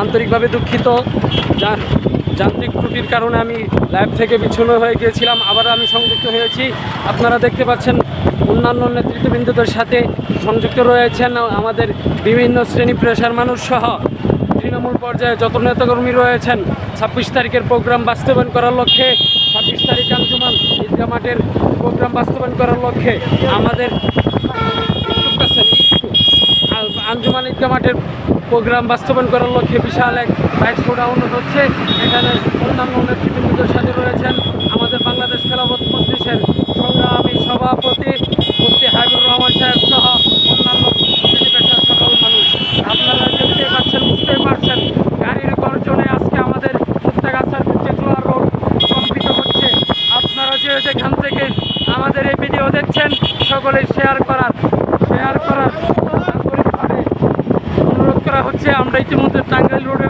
আন্তরিকভাবে দুঃখিত। যান্ত্রিক ত্রুটির কারণে আমি লাইভ থেকে বিচ্ছিন্ন হয়ে গিয়েছিলাম, আবার আমি সংযুক্ত হয়েছি। আপনারা দেখতে পাচ্ছেন অন্যান্য নেতৃত্ববৃন্দদের সাথে সংযুক্ত রয়েছেন আমাদের বিভিন্ন শ্রেণী পেশার মানুষ সহ তৃণমূল পর্যায়ে যত নেতাকর্মী রয়েছেন। 26 তারিখের প্রোগ্রাম বাস্তবায়ন করার লক্ষ্যে, 26 তারিখ আঞ্জুমান ঈদগাহ মাঠের প্রোগ্রাম বাস্তবায়ন করার লক্ষ্যে আমাদের আঞ্জুমান ঈদগাহ মাঠের প্রোগ্রাম বাস্তবায়ন করার লক্ষ্যে বিশাল এক বাইক শো ডাউনলোড হচ্ছে। এখানে অন্যান্য নেতৃবৃন্দদের সাথে রয়েছেন আমাদের বাংলাদেশ খেলাফত মজলিসের সংগ্রামী সভাপতি মুফতি হাবিবুর রহমান সাহেব সহ অন্যান্য পেশার সকল মানুষ। আপনারা দেখতে পাচ্ছেন, বুঝতেই পারছেন, গাড়ির গর্জনে আজকে আমাদের মুক্তাগাছার চেকলোয়ার রোড কম্পিত হচ্ছে। আপনারা যেখান থেকে আমাদের এই ভিডিও দেখছেন সকলে শেয়ার করার অনুরোধ করা হচ্ছে। আমরা ইতিমধ্যে টাঙ্গাইল রোডে